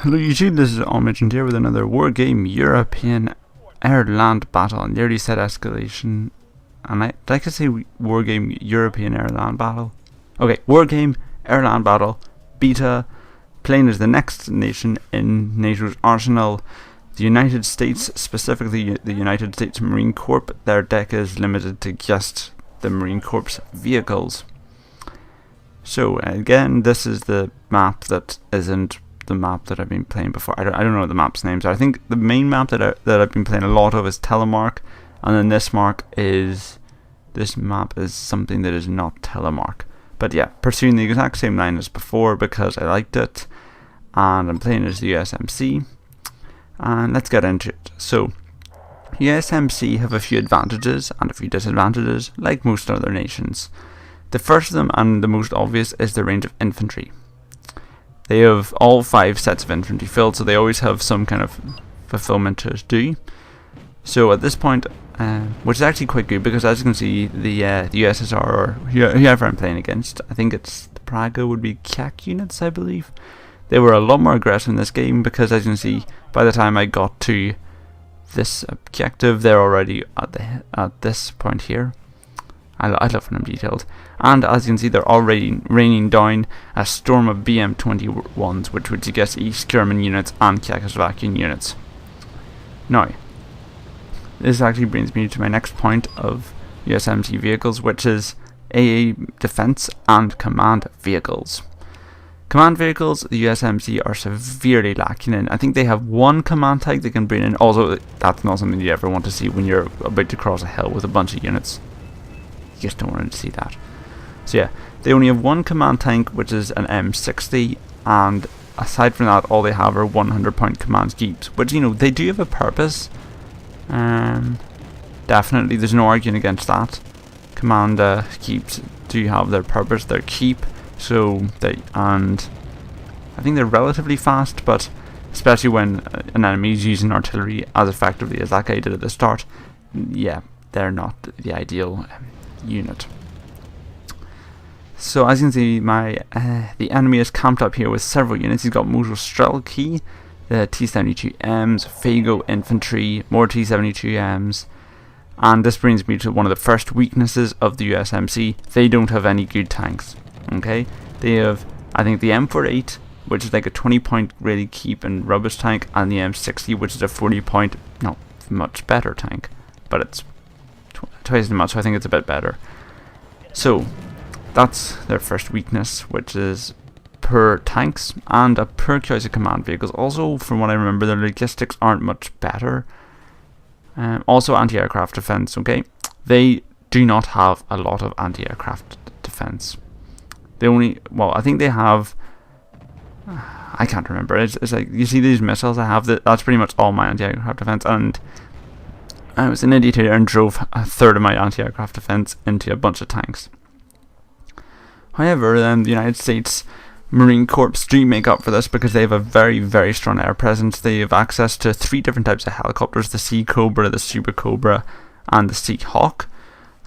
Hello YouTube, this is Omagent here with another Wargame European Airland battle. Nearly said escalation, and I'd like to say Wargame European Airland battle. Okay, Wargame Airland battle, beta, playing as the next nation in NATO's arsenal, the United States, specifically the United States Marine Corps. Their deck is limited to just the Marine Corps vehicles. So again, this is the map that isn't the map that I've been playing before. I don't know what the map's names are. I think the main map that I've been playing a lot of is Telemark, and then this map is something that is not Telemark. But yeah, pursuing the exact same line as before because I liked it, and I'm playing as the USMC, and let's get into it. So USMC have a few advantages and a few disadvantages, like most other nations. The first of them, and the most obvious, is the range of infantry. They have all 5 sets of infantry filled, so they always have some kind of fulfillment to do. So at this point, which is actually quite good, because as you can see, the USSR, or whoever I'm playing against, I think it's the Praga would be CAC units, I believe. They were a lot more aggressive in this game, because as you can see, by the time I got to this objective, they're already at this point here. I love when I'm detailed. And as you can see, they're already raining down a storm of BM-21s, which would suggest East German units and Czechoslovakian units. Now, this actually brings me to my next point of USMC vehicles, which is AA defense and command vehicles. Command vehicles, the USMC are severely lacking in. I think they have one command tank they can bring in. Also, that's not something you ever want to see when you're about to cross a hill with a bunch of units. You just don't want to see that. So yeah, they only have one command tank, which is an M60, and aside from that, all they have are 100-point command keeps, which, you know, they do have a purpose. Definitely, there's no arguing against that. Command keeps do have their purpose, their keep. So and I think they're relatively fast, but especially when an enemy is using artillery as effectively as that guy did at the start, yeah, they're not the ideal unit. So as you can see, the enemy is camped up here with several units. He's got Motor Strelki, the T-72Ms, Fago infantry, more T-72Ms, and this brings me to one of the first weaknesses of the USMC. They don't have any good tanks. Okay, they have, I think, the M48, which is like a 20-point really keep and rubbish tank, and the M60, which is a 40-point, no, much better tank, but it's twice as much, so I think it's a bit better. So that's their first weakness, which is poor tanks and a poor choice of command vehicles. Also, from what I remember, their logistics aren't much better. Also, anti-aircraft defense. Okay, they do not have a lot of anti-aircraft defense. They only, well, I think they have, I can't remember. It's like, you see these missiles I have, that's pretty much all my anti-aircraft defense, and I was an idiot here and drove a third of my anti-aircraft defense into a bunch of tanks. However, the United States Marine Corps do make up for this because they have a very, very strong air presence. They have access to 3 different types of helicopters: the Sea Cobra, the Super Cobra, and the Sea Hawk.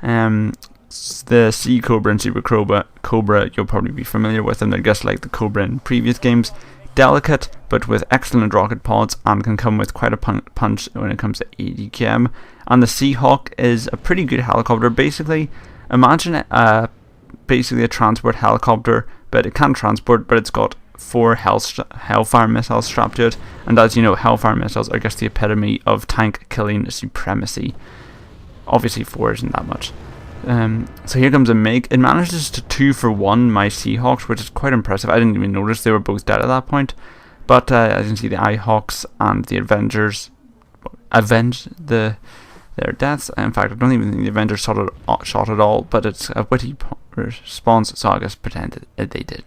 The Sea Cobra and Super Cobra, you'll probably be familiar with them. They're just like the Cobra in previous games. Delicate, but with excellent rocket pods, and can come with quite a punch when it comes to ADKM. And the Sea Hawk is a pretty good helicopter. Basically, imagine basically a transport helicopter, but it can't transport, but it's got 4 Hellfire missiles strapped to it. And as you know, Hellfire missiles are just the epitome of tank killing supremacy. Obviously 4 isn't that much. So here comes a MiG. It manages to 2-for-1 my Seahawks, which is quite impressive. I didn't even notice they were both dead at that point. But as you can see, the IHawks and the Avengers avenge their deaths. In fact, I don't even think the Avengers shot at all, but it's a witty response, so I guess pretend they did.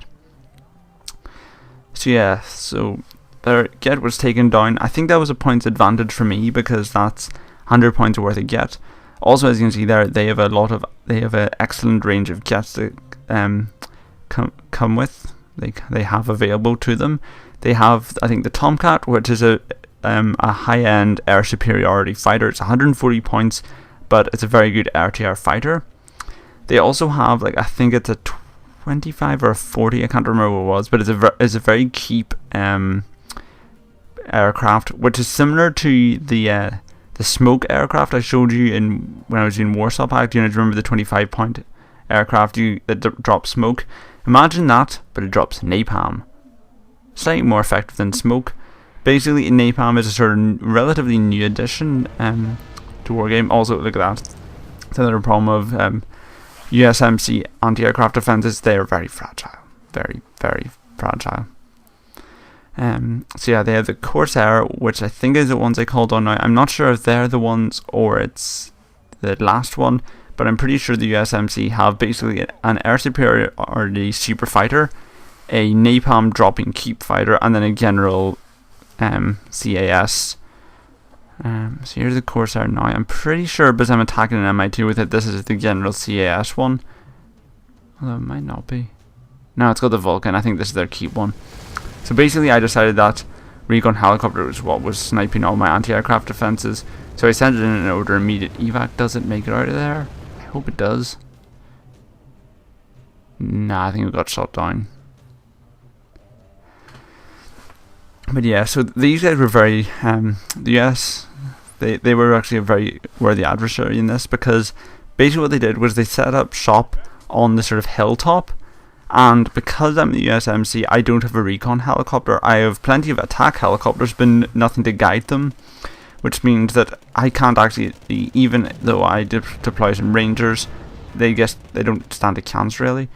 So yeah, so their get was taken down. I think that was a points advantage for me, because that's 100 points worth of get. Also, as you can see there, they have an excellent range of jets to come with. They have available to them. They have, I think, the Tomcat, which is a high-end air superiority fighter. It's 140 points, but it's a very good air-to-air fighter. They also have, like, I think it's a 25 or a 40. I can't remember what it was, but it's a very cheap aircraft, which is similar to the smoke aircraft I showed you in when I was doing Warsaw Pact. You know, do you remember the 25-point aircraft that drops smoke? Imagine that, but it drops napalm. Slightly more effective than smoke. Basically, napalm is a sort of relatively new addition to Wargame. Also, look at that. It's another problem of USMC anti-aircraft defenses. They are very fragile. Very, very fragile. So yeah, they have the Corsair, which I think is the ones I called on now. I'm not sure if they're the ones or it's the last one, but I'm pretty sure the USMC have basically an air superiority super fighter, a napalm dropping keep fighter, and then a general CAS. So here's the Corsair now. I'm pretty sure because I'm attacking an MI2 with it, this is the general CAS one. Although it might not be. No, it's got the Vulcan. I think this is their keep one. So basically I decided that recon helicopter was what was sniping all my anti-aircraft defenses. So I sent it in an order immediate evac. Does it make it out of there? I hope it does. Nah, I think it got shot down. But yeah, so these guys were very, the US, they were actually a very worthy adversary in this, because basically what they did was they set up shop on the sort of hilltop. And because I'm the USMC, I don't have a recon helicopter. I have plenty of attack helicopters, but nothing to guide them, which means that I can't actually, even though I deploy some Rangers, they don't stand a chance really.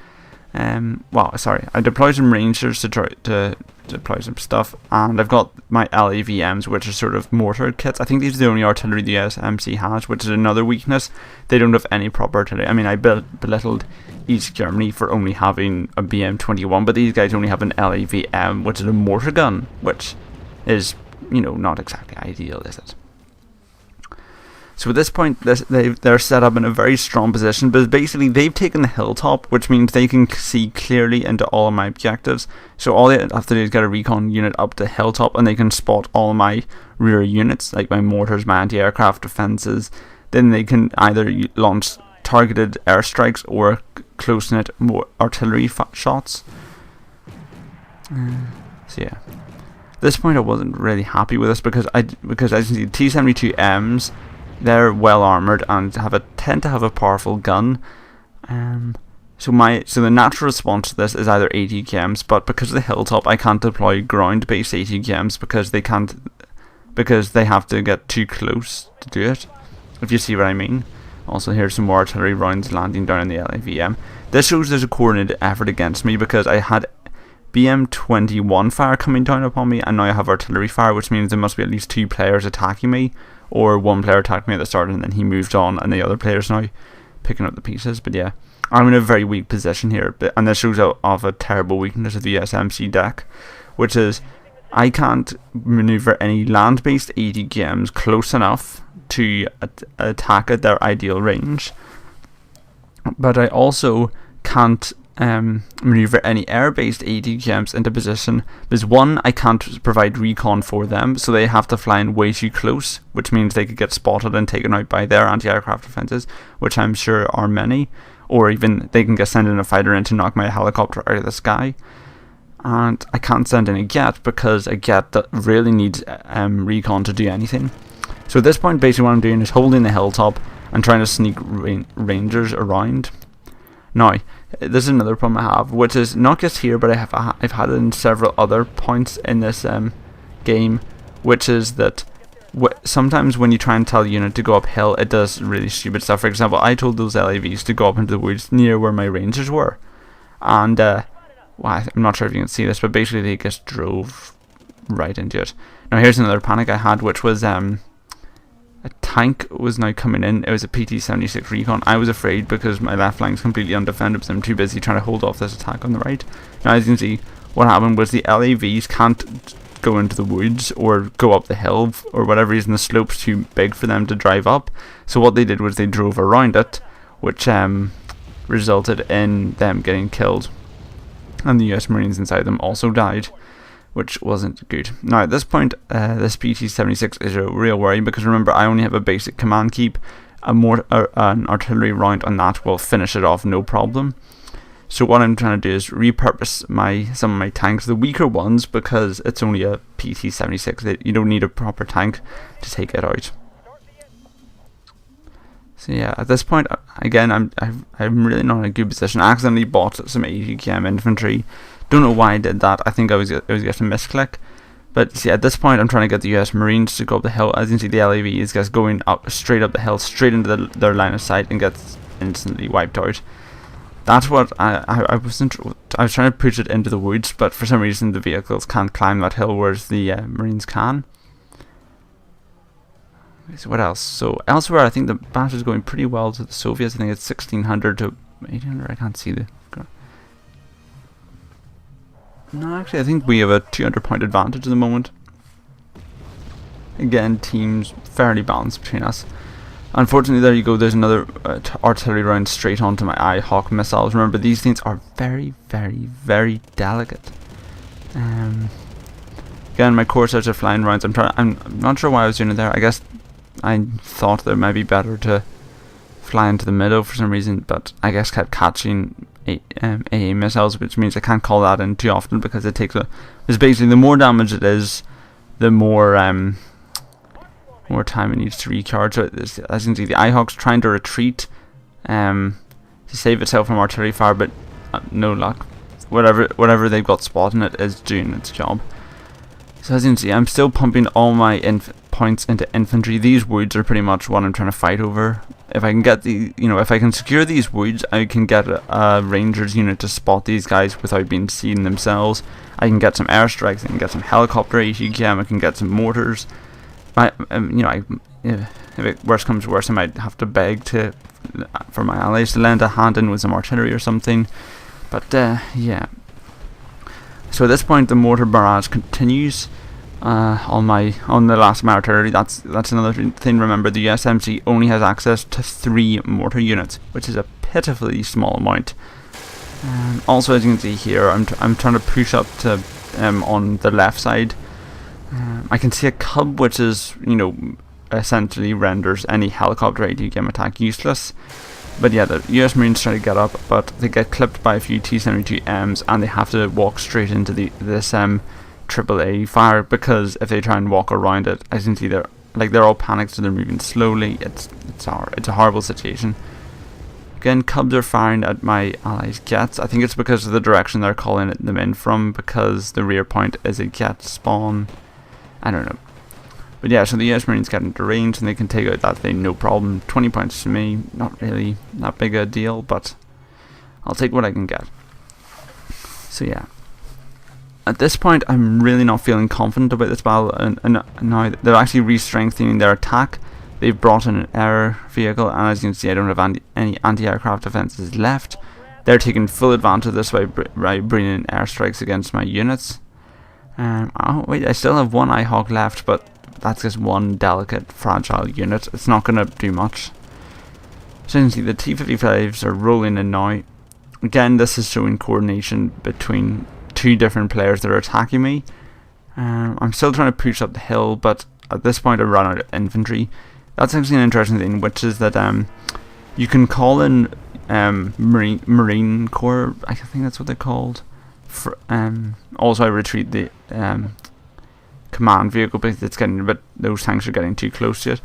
Well, sorry, I deploy some Rangers to try to deploy some stuff, and I've got my LAVMs, which are sort of mortar kits. I think these are the only artillery the USMC has, which is another weakness. They don't have any proper artillery. I mean, I belittled East Germany for only having a BM-21, but these guys only have an LAVM, which is a mortar gun, which is, you know, not exactly ideal, is it? So at this point, they're set up in a very strong position, but basically they've taken the hilltop, which means they can see clearly into all of my objectives. So all they have to do is get a recon unit up the hilltop, and they can spot all my rear units, like my mortars, my anti-aircraft defenses. Then they can either launch targeted airstrikes or close-knit artillery shots. So yeah, at this point I wasn't really happy with this because as you can see, T-72Ms, they're well armored and tend to have a powerful gun. So the natural response to this is either ATKMs, but because of the hilltop, I can't deploy ground-based ATKMs because they have to get too close to do it. If you see what I mean. Also, here's some more artillery rounds landing down in the LAVM. This shows there's a coordinated effort against me because I had BM-21 fire coming down upon me, and now I have artillery fire, which means there must be at least 2 players attacking me, or one player attacked me at the start and then he moved on, and the other player's now picking up the pieces. But yeah, I'm in a very weak position here, and this shows off a terrible weakness of the USMC deck, which is I can't maneuver any land-based ATKMs close enough to attack at their ideal range, but I also can't maneuver any air-based ATKMs into position because one, I can't provide recon for them, so they have to fly in way too close, which means they could get spotted and taken out by their anti-aircraft defenses, which I'm sure are many, or even they can get sent in a fighter in to knock my helicopter out of the sky. And I can't send in a Get because a Get that really needs recon to do anything. So at this point, basically what I'm doing is holding the hilltop and trying to sneak Rangers around. Now, this is another problem I have, which is not just here, but I've had it in several other points in this game, which is that sometimes when you try and tell a unit to go uphill, it does really stupid stuff. For example, I told those LAVs to go up into the woods near where my Rangers were, and well, I'm not sure if you can see this, but basically they just drove right into it. Now here's another panic I had, which was a tank was now coming in. It was a PT-76 recon. I was afraid because my left flank is completely undefended because I'm too busy trying to hold off this attack on the right. Now as you can see, what happened was the LAVs can't go into the woods or go up the hill, or whatever reason the slope's too big for them to drive up. So what they did was they drove around it, which resulted in them getting killed. And the US Marines inside them also died, which wasn't good. Now at this point, this PT-76 is a real worry because remember, I only have a basic command keep. An artillery round on that will finish it off no problem. So what I'm trying to do is repurpose some of my tanks, the weaker ones, because it's only a PT-76. You don't need a proper tank to take it out. So yeah, at this point, again, I'm really not in a good position. I accidentally bought some 80 km infantry. Don't know why I did that. I think it was getting a misclick. But see, at this point, I'm trying to get the US Marines to go up the hill. As you can see, the LAV is just going up straight up the hill, straight into their line of sight, and gets instantly wiped out. That's what I was trying to push it into the woods, but for some reason the vehicles can't climb that hill, whereas the Marines can. So what else? So elsewhere, I think the battle is going pretty well to the Soviets. I think it's 1600 to 1800. I can't see the. No, actually, I think we have a 200-point advantage at the moment. Again, teams fairly balanced between us. Unfortunately, there you go. There's another artillery round straight onto my IHawk missiles. Remember, these things are very, very, very delicate. Again, my corsairs are flying rounds. I'm not sure why I was doing it there. I guess I thought that it might be better to fly into the middle for some reason, but I guess kept catching AA missiles, which means I can't call that in too often because it takes it's basically the more damage it is, the more time it needs to recharge. So as you can see, the IHawk's trying to retreat to save itself from artillery fire, but no luck. Whatever they've got spotting it is doing its job. So as you can see, I'm still pumping all my points into infantry. These woods are pretty much what I'm trying to fight over. If I can get if I can secure these woods, I can get a Rangers unit to spot these guys without being seen themselves. I can get some airstrikes, I can get some helicopter ATKM, I can get some mortars. If it worst comes to worst, I might have to beg for my allies to lend a hand in with some artillery or something. But yeah. So at this point, the mortar barrage continues on the last of my artillery. That's another thing. Remember, the USMC only has access to 3 mortar units, which is a pitifully small amount. Also, as you can see here, I'm trying to push up to on the left side. I can see a cub, which is essentially renders any helicopter ATKM attack useless. But yeah, the US Marines try to get up, but they get clipped by a few T-72Ms, and they have to walk straight into this AAA fire, because if they try and walk around it, as you can see, they're all panicked, so they're moving slowly. It's a horrible situation. Again, Cubs are firing at my allies' jets. I think it's because of the direction they're calling them in from, because the rear point is a jet spawn. I don't know. But yeah, so the US Marines get into range and they can take out that thing, no problem. 20 points to me, not really that big a deal, but I'll take what I can get. So yeah. At this point, I'm really not feeling confident about this battle, and now they're actually re-strengthening their attack. They've brought in an air vehicle, and as you can see, I don't have any anti-aircraft defenses left. They're taking full advantage of this by bringing in airstrikes against my units. Oh wait, I still have one IHawk left, but that's just one delicate, fragile unit. It's not going to do much. So you can see the T-55s are rolling in now. Again, this is showing coordination between 2 different players that are attacking me. I'm still trying to push up the hill, but at this point I run out of infantry. That's actually an interesting thing, which is that you can call in Marine Corps, I think that's what they're called. Also I retreat the command vehicle because those tanks are getting too close to it.